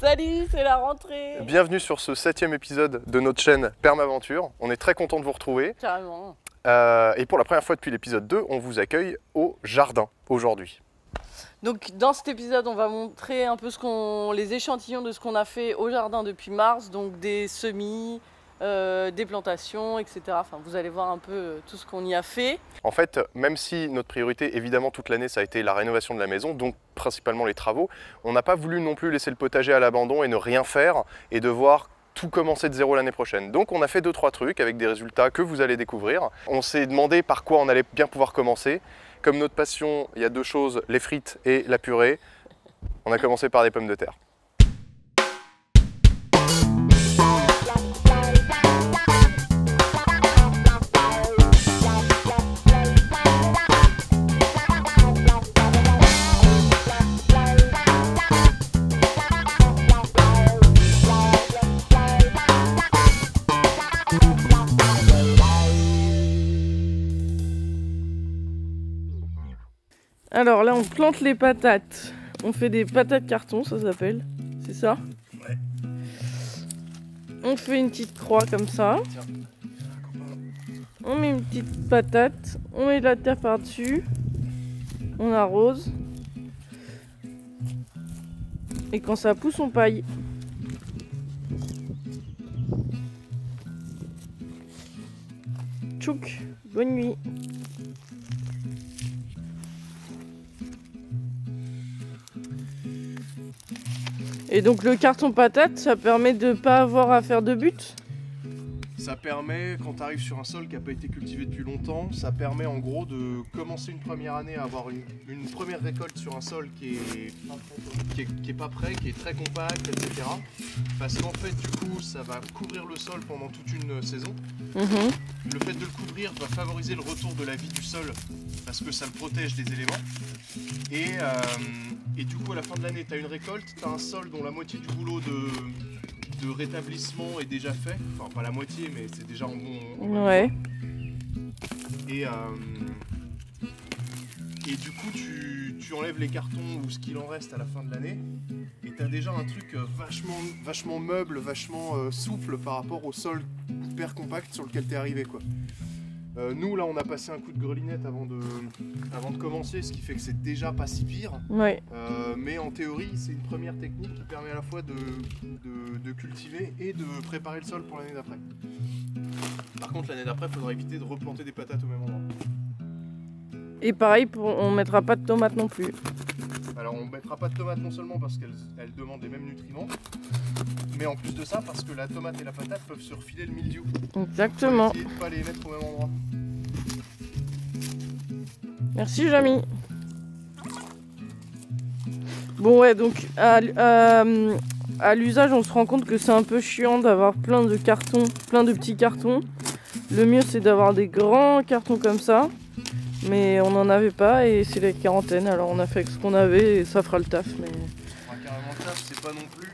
Salut, c'est la rentrée. Bienvenue sur ce 7e épisode de notre chaîne Permaventure. On est très content de vous retrouver. Carrément. Et pour la première fois depuis l'épisode 2, on vous accueille au jardin aujourd'hui. Donc dans cet épisode, on va montrer un peu les échantillons de ce qu'on a fait au jardin depuis mars, donc des semis, des plantations, etc. Enfin, vous allez voir un peu tout ce qu'on y a fait. En fait, même si notre priorité, évidemment, toute l'année, ça a été la rénovation de la maison, donc principalement les travaux, on n'a pas voulu non plus laisser le potager à l'abandon et ne rien faire et devoir tout commencer de zéro l'année prochaine. Donc on a fait 2-3 trucs avec des résultats que vous allez découvrir. On s'est demandé par quoi on allait bien pouvoir commencer. Comme notre passion, il y a 2 choses, les frites et la purée. On a commencé par des pommes de terre. Alors là, on plante les patates. On fait des patates carton, ça s'appelle. C'est ça? Ouais. On fait une petite croix comme ça. Tiens. On met une petite patate. On met de la terre par-dessus. On arrose. Et quand ça pousse, on paille. Tchouk, bonne nuit. Et donc le carton patate, ça permet de pas avoir à faire de but. Ça permet, quand tu arrives sur un sol qui n'a pas été cultivé depuis longtemps, ça permet en gros de commencer une première année à avoir une première récolte sur un sol qui est pas prêt, qui est très compact, etc. Parce qu'en fait, du coup, ça va couvrir le sol pendant toute une saison. Le fait de le couvrir va favoriser le retour de la vie du sol parce que ça le protège des éléments. Et du coup, à la fin de l'année, tu as une récolte, tu as un sol dont la moitié du boulot de rétablissement est déjà fait. Enfin, pas la moitié, mais c'est déjà en bon. Ouais. Et du coup, tu enlèves les cartons ou ce qu'il en reste à la fin de l'année. Et tu as déjà un truc vachement meuble, vachement souple par rapport au sol hyper compact sur lequel tu es arrivé, quoi. Nous, là, on a passé un coup de grelinette avant de commencer, ce qui fait que c'est déjà pas si pire. Ouais. Mais en théorie, c'est une première technique qui permet à la fois de cultiver et de préparer le sol pour l'année d'après. Par contre, l'année d'après, il faudra éviter de replanter des patates au même endroit. Et pareil, on mettra pas de tomates non plus. Alors, on ne mettra pas de tomates non seulement parce qu'elles demandent les mêmes nutriments, mais en plus de ça, parce que la tomate et la patate peuvent se refiler le mildiou. Exactement. Essayer de ne pas les mettre au même endroit. Merci, Jamy. Bon, ouais, donc à l'usage, on se rend compte que c'est un peu chiant d'avoir plein de cartons, plein de petits cartons. Le mieux, c'est d'avoir des grands cartons comme ça. Mais on n'en avait pas et c'est la quarantaine, alors on a fait avec ce qu'on avait et ça fera le taf. Mais... Carrément le taf, c'est pas non plus.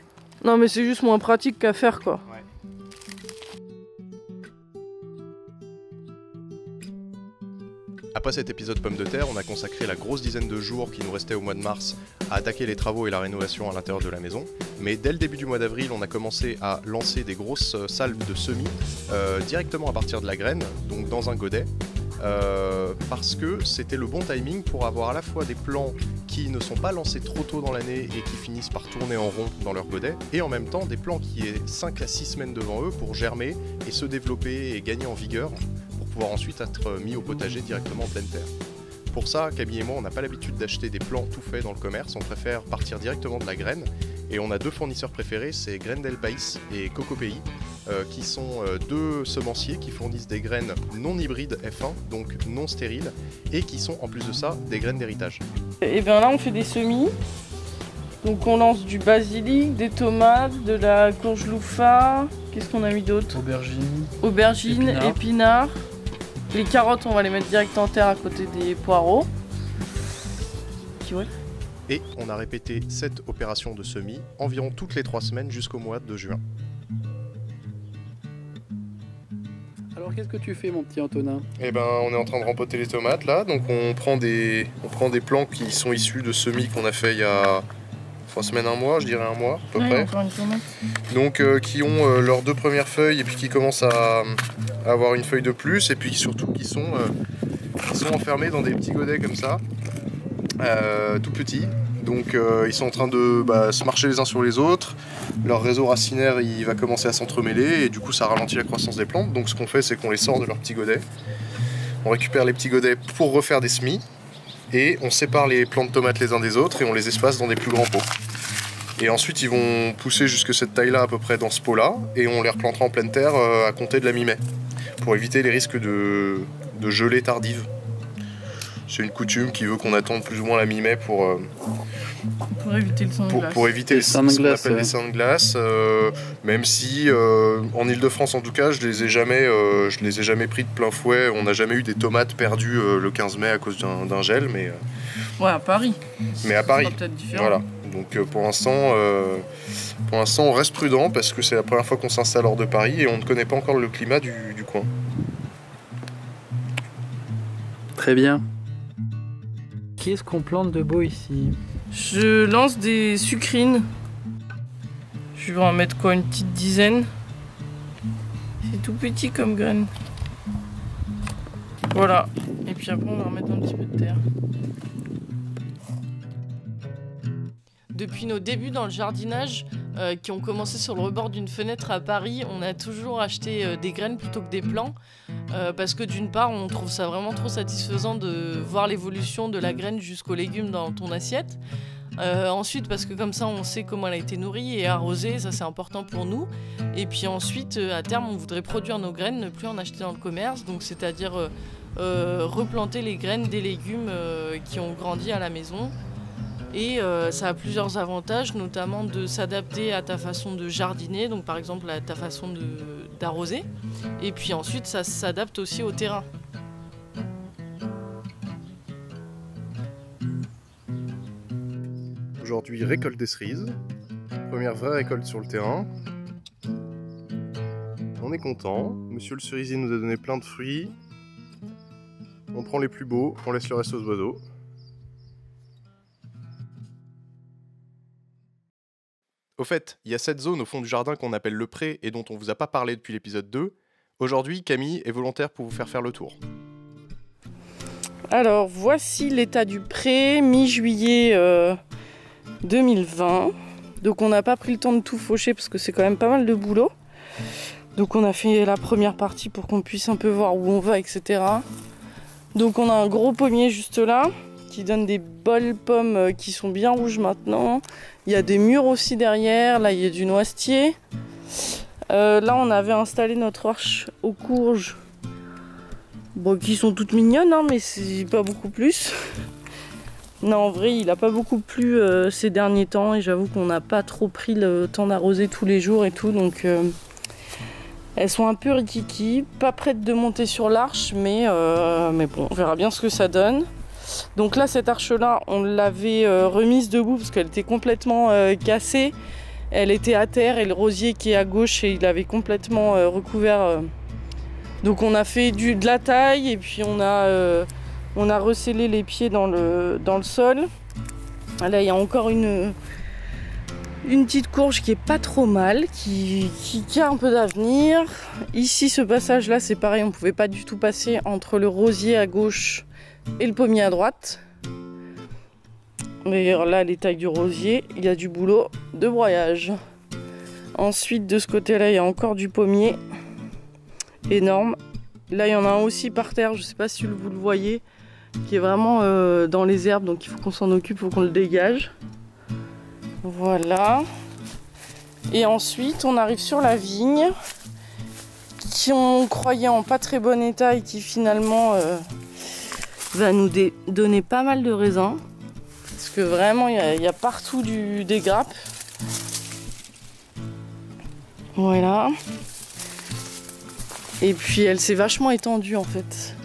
Non, mais c'est juste moins pratique qu'à faire, quoi. Ouais. Après cet épisode pommes de terre, on a consacré la grosse dizaine de jours qui nous restaient au mois de mars à attaquer les travaux et la rénovation à l'intérieur de la maison. Mais dès le début du mois d'avril, on a commencé à lancer des grosses salves de semis directement à partir de la graine, donc dans un godet. Parce que c'était le bon timing pour avoir à la fois des plants qui ne sont pas lancés trop tôt dans l'année et qui finissent par tourner en rond dans leur godet, et en même temps des plants qui aient 5 à 6 semaines devant eux pour germer et se développer et gagner en vigueur pour pouvoir ensuite être mis au potager directement en pleine terre. Pour ça, Camille et moi, on n'a pas l'habitude d'acheter des plants tout faits dans le commerce, on préfère partir directement de la graine, et on a 2 fournisseurs préférés, c'est Graines del País et Coco Pays, qui sont 2 semenciers qui fournissent des graines non hybrides F1, donc non stériles, et qui sont en plus de ça des graines d'héritage. Et bien là, on fait des semis. Donc on lance du basilic, des tomates, de la courgeloufa. Qu'est-ce qu'on a mis d'autre? Aubergine, épinards. Les carottes, on va les mettre direct en terre à côté des poireaux. Puis ouais. Et on a répété cette opération de semis environ toutes les 3 semaines jusqu'au mois de juin. Alors qu'est-ce que tu fais mon petit Antonin? Eh ben, on est en train de rempoter les tomates là, donc on prend des plants qui sont issus de semis qu'on a fait il y a 3 semaines, 1 mois, je dirais 1 mois à peu Ouais, près. encore une tomate. Donc qui ont leurs 2 premières feuilles et puis qui commencent à avoir une feuille de plus et puis surtout qui sont enfermés dans des petits godets comme ça, tout petits. Donc ils sont en train de se marcher les uns sur les autres. Leur réseau racinaire il va commencer à s'entremêler et du coup ça ralentit la croissance des plantes. Donc ce qu'on fait c'est qu'on les sort de leurs petits godets. On récupère les petits godets pour refaire des semis et on sépare les plants de tomates les uns des autres et on les espace dans des plus grands pots. Et ensuite ils vont pousser jusque cette taille là à peu près dans ce pot là et on les replantera en pleine terre à compter de la mi-mai pour éviter les risques de gelée tardive. C'est une coutume qui veut qu'on attende plus ou moins la mi-mai pour éviter le sang de glace. Pour éviter ce qu'on appelle les seins de glace, même si en Ile-de-France en tout cas je les ai jamais pris de plein fouet. On n'a jamais eu des tomates perdues le 15 mai à cause d'un gel, mais ouais, à Paris. Mais à Paris, peut-être différent. voilà. Donc pour l'instant on reste prudent parce que c'est la première fois qu'on s'installe hors de Paris et on ne connaît pas encore le climat du coin. Très bien. Qu'est-ce qu'on plante de beau ici? Je lance des sucrines. Je vais en mettre quoi, une petite dizaine. C'est tout petit comme graine. Voilà. Et puis après on va remettre un petit peu de terre. Depuis nos débuts dans le jardinage, qui ont commencé sur le rebord d'une fenêtre à Paris, on a toujours acheté des graines plutôt que des plants. Parce que d'une part, on trouve ça vraiment trop satisfaisant de voir l'évolution de la graine jusqu'aux légumes dans ton assiette. Ensuite, parce que comme ça, on sait comment elle a été nourrie et arrosée, ça c'est important pour nous. Et puis ensuite, à terme, on voudrait produire nos graines, ne plus en acheter dans le commerce, donc c'est-à-dire replanter les graines des légumes qui ont grandi à la maison. Et ça a plusieurs avantages, notamment de s'adapter à ta façon de jardiner, donc par exemple à ta façon d'arroser. Et puis ensuite, ça s'adapte aussi au terrain. Aujourd'hui, récolte des cerises. Première vraie récolte sur le terrain. On est content. Monsieur le cerisier nous a donné plein de fruits. On prend les plus beaux, on laisse le reste aux oiseaux. Au fait, il y a cette zone au fond du jardin qu'on appelle le pré et dont on vous a pas parlé depuis l'épisode 2. Aujourd'hui, Camille est volontaire pour vous faire le tour. Alors, voici l'état du pré, mi-juillet 2020. Donc on n'a pas pris le temps de tout faucher parce que c'est quand même pas mal de boulot. Donc on a fait la première partie pour qu'on puisse un peu voir où on va, etc. Donc on a un gros pommier juste là, qui donne des belles pommes qui sont bien rouges maintenant. Il y a des mûres aussi derrière, là il y a du noisetier. Là on avait installé notre arche aux courges, bon, qui sont toutes mignonnes, hein, mais c'est pas beaucoup plus. Non, en vrai il a pas beaucoup plu ces derniers temps et j'avoue qu'on n'a pas trop pris le temps d'arroser tous les jours et tout, donc elles sont un peu rikiki, pas prêtes de monter sur l'arche, mais bon, on verra bien ce que ça donne. Donc là, cette arche-là, on l'avait remise debout parce qu'elle était complètement cassée. Elle était à terre et le rosier qui est à gauche, il avait complètement recouvert. Donc on a fait de la taille et puis on a rescellé les pieds dans le sol. Là, il y a encore une petite courge qui est pas trop mal, qui a un peu d'avenir. Ici, ce passage-là, c'est pareil, on pouvait pas du tout passer entre le rosier à gauche et le pommier à droite. Mais là, les tailles du rosier, il y a du boulot de broyage. Ensuite, de ce côté-là, il y a encore du pommier énorme. Là, il y en a un aussi par terre, je sais pas si vous le voyez, qui est vraiment dans les herbes, donc il faut qu'on s'en occupe, il faut qu'on le dégage. Voilà. Et ensuite, on arrive sur la vigne, qui on croyait en pas très bon état et qui finalement va nous donner pas mal de raisins. Parce que vraiment, il y a partout des grappes. Voilà. Et puis, elle s'est vachement étendue en fait.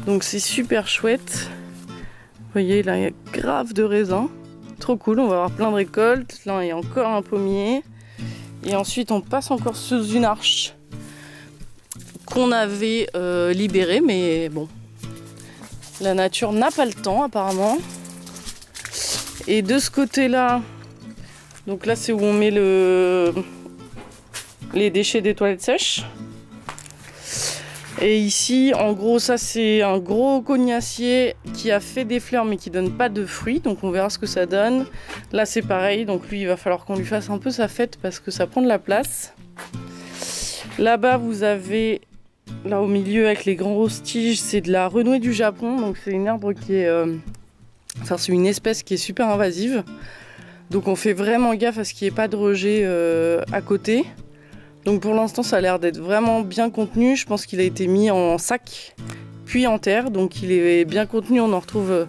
Donc, c'est super chouette. Vous voyez, là, il y a grave de raisins. Trop cool, on va avoir plein de récoltes. Là, il y a encore un pommier. Et ensuite, on passe encore sous une arche qu'on avait libérée. Mais bon, la nature n'a pas le temps apparemment. Et de ce côté-là, Donc là, c'est où on met les déchets des toilettes sèches. Et ici, en gros, ça c'est un gros cognacier qui a fait des fleurs mais qui donne pas de fruits. Donc on verra ce que ça donne. Là c'est pareil, donc lui il va falloir qu'on lui fasse un peu sa fête parce que ça prend de la place. Là-bas vous avez, là au milieu avec les grands roses tiges, c'est de la renouée du Japon. Donc c'est une arbre qui est... Enfin c'est une espèce qui est super invasive. Donc on fait vraiment gaffe à ce qu'il n'y ait pas de rejet à côté. Donc pour l'instant ça a l'air d'être vraiment bien contenu, je pense qu'il a été mis en sac puis en terre, donc il est bien contenu, on en retrouve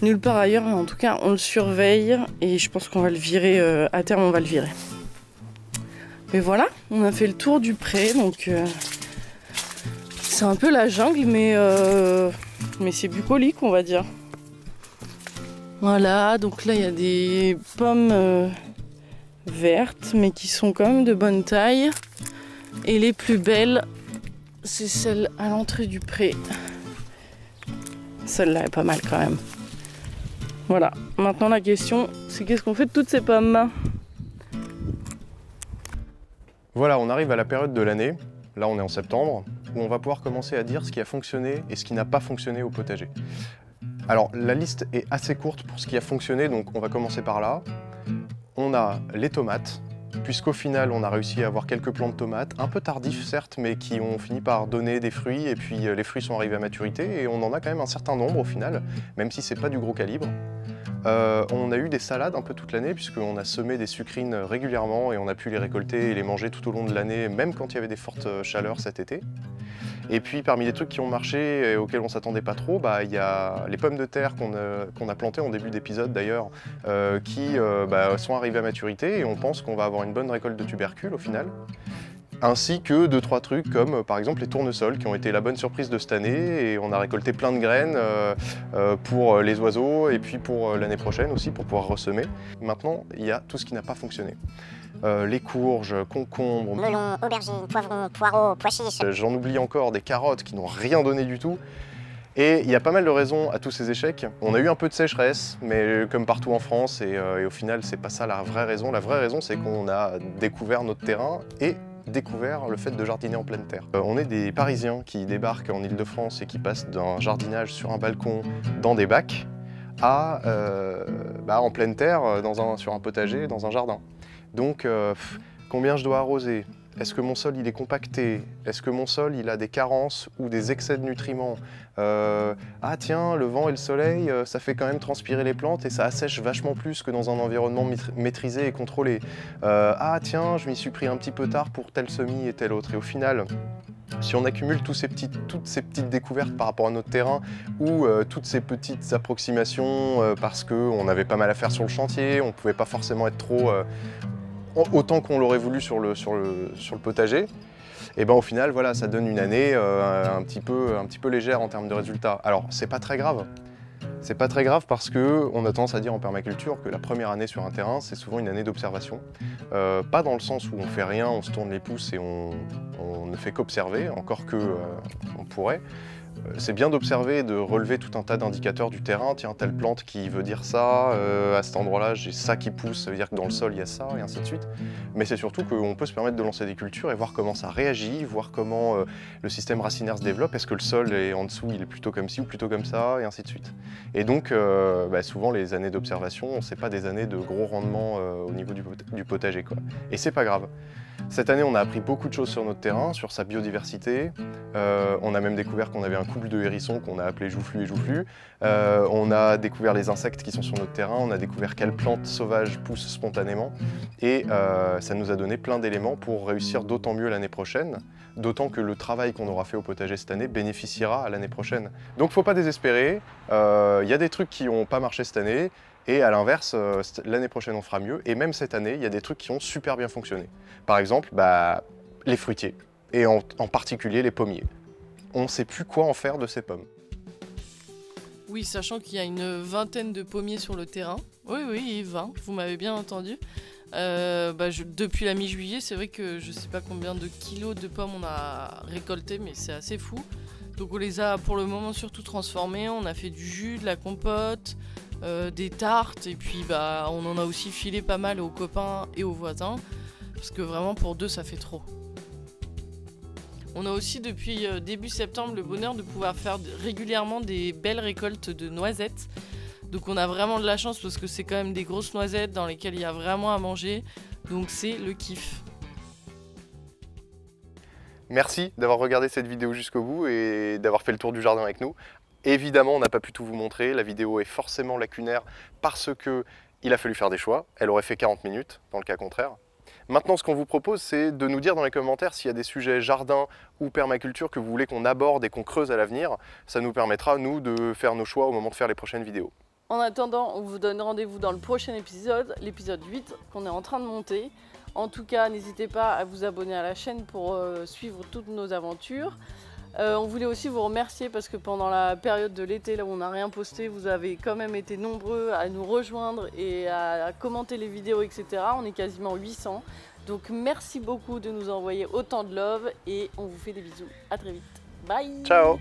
nulle part ailleurs, mais en tout cas on le surveille et je pense qu'on va le virer, à terme on va le virer. Mais voilà, on a fait le tour du pré, donc c'est un peu la jungle mais c'est bucolique on va dire. Voilà, donc là il y a des pommes vertes mais qui sont quand même de bonne taille et les plus belles c'est celle à l'entrée du pré. Celle-là est pas mal quand même. Voilà, maintenant la question c'est qu'est-ce qu'on fait de toutes ces pommes? Voilà, on arrive à la période de l'année, là on est en septembre, où on va pouvoir commencer à dire ce qui a fonctionné et ce qui n'a pas fonctionné au potager. Alors la liste est assez courte pour ce qui a fonctionné, donc on va commencer par là. On a les tomates, puisqu'au final on a réussi à avoir quelques plants de tomates, un peu tardifs certes, mais qui ont fini par donner des fruits, et puis les fruits sont arrivés à maturité, et on en a quand même un certain nombre au final, même si c'est pas du gros calibre. On a eu des salades un peu toute l'année, puisqu'on a semé des sucrines régulièrement, et on a pu les récolter et les manger tout au long de l'année, même quand il y avait des fortes chaleurs cet été. Et puis parmi les trucs qui ont marché et auxquels on s'attendait pas trop, il y a les pommes de terre qu'on a plantées en début d'épisode d'ailleurs, qui sont arrivées à maturité et on pense qu'on va avoir une bonne récolte de tubercules au final. Ainsi que 2-3 trucs comme par exemple les tournesols qui ont été la bonne surprise de cette année et on a récolté plein de graines pour les oiseaux et puis pour l'année prochaine aussi pour pouvoir ressemer. Maintenant il y a tout ce qui n'a pas fonctionné. Les courges, concombres, melons, aubergines, poivrons, poireaux, pois chiches. J'en oublie encore, des carottes qui n'ont rien donné du tout. Et il y a pas mal de raisons à tous ces échecs. On a eu un peu de sécheresse, mais comme partout en France, et au final c'est pas ça la vraie raison. La vraie raison c'est qu'on a découvert notre terrain et découvert le fait de jardiner en pleine terre. On est des Parisiens qui débarquent en Ile-de-France et qui passent d'un jardinage sur un balcon dans des bacs à en pleine terre sur un potager, dans un jardin. Donc combien je dois arroser? Est-ce que mon sol il est compacté? Est-ce que mon sol il a des carences ou des excès de nutriments? Ah tiens, le vent et le soleil, ça fait quand même transpirer les plantes et ça assèche vachement plus que dans un environnement maîtrisé et contrôlé. Ah tiens, je m'y suis pris un petit peu tard pour tel semis et tel autre. Et au final, si on accumule toutes ces petites découvertes par rapport à notre terrain ou toutes ces petites approximations parce qu'on avait pas mal à faire sur le chantier, on ne pouvait pas forcément être trop autant qu'on l'aurait voulu sur le potager, et au final voilà, ça donne une année un petit peu légère en termes de résultats. Alors c'est pas très grave. C'est pas très grave parce qu'on a tendance à dire en permaculture que la première année sur un terrain, c'est souvent une année d'observation. Pas dans le sens où on fait rien, on se tourne les pouces et on ne fait qu'observer, encore que on pourrait. C'est bien d'observer et de relever tout un tas d'indicateurs du terrain. Tiens, telle plante qui veut dire ça, à cet endroit-là, j'ai ça qui pousse, ça veut dire que dans le sol, il y a ça, et ainsi de suite. Mais c'est surtout qu'on peut se permettre de lancer des cultures et voir comment ça réagit, voir comment le système racinaire se développe. Est-ce que le sol est en dessous, il est plutôt comme ci ou plutôt comme ça, et ainsi de suite. Et donc, souvent, les années d'observation, c'est pas des années de gros rendement au niveau du potager, quoi. Et c'est pas grave. Cette année, on a appris beaucoup de choses sur notre terrain, sur sa biodiversité. On a même découvert qu'on avait un couple de hérissons qu'on a appelé Joufflu et Joufflu. On a découvert les insectes qui sont sur notre terrain. On a découvert quelles plantes sauvages poussent spontanément. Et ça nous a donné plein d'éléments pour réussir d'autant mieux l'année prochaine. D'autant que le travail qu'on aura fait au potager cette année bénéficiera à l'année prochaine. Donc faut pas désespérer. Il y a des trucs qui n'ont pas marché cette année. Et à l'inverse, l'année prochaine on fera mieux. Et même cette année, il y a des trucs qui ont super bien fonctionné. Par exemple, les fruitiers. Et en particulier les pommiers. On ne sait plus quoi en faire de ces pommes. Oui, sachant qu'il y a une vingtaine de pommiers sur le terrain. Oui, 20, vous m'avez bien entendu. Depuis la mi-juillet, c'est vrai que je ne sais pas combien de kilos de pommes on a récolté, mais c'est assez fou. Donc on les a pour le moment surtout transformées. On a fait du jus, de la compote. des tartes, et puis bah, on en a aussi filé pas mal aux copains et aux voisins, parce que vraiment pour 2 ça fait trop. On a aussi depuis début septembre le bonheur de pouvoir faire régulièrement des belles récoltes de noisettes. Donc on a vraiment de la chance parce que c'est quand même des grosses noisettes dans lesquelles il y a vraiment à manger. Donc c'est le kiff. Merci d'avoir regardé cette vidéo jusqu'au bout et d'avoir fait le tour du jardin avec nous. Évidemment, on n'a pas pu tout vous montrer. La vidéo est forcément lacunaire parce qu'il a fallu faire des choix. Elle aurait fait 40 minutes dans le cas contraire. Maintenant, ce qu'on vous propose, c'est de nous dire dans les commentaires s'il y a des sujets jardin ou permaculture que vous voulez qu'on aborde et qu'on creuse à l'avenir. Ça nous permettra, nous, de faire nos choix au moment de faire les prochaines vidéos. En attendant, on vous donne rendez-vous dans le prochain épisode, l'épisode 8, qu'on est en train de monter. En tout cas, n'hésitez pas à vous abonner à la chaîne pour suivre toutes nos aventures. On voulait aussi vous remercier parce que pendant la période de l'été, là où on n'a rien posté, vous avez quand même été nombreux à nous rejoindre et à commenter les vidéos, etc. On est quasiment 800. Donc merci beaucoup de nous envoyer autant de love et on vous fait des bisous. À très vite. Bye. Ciao.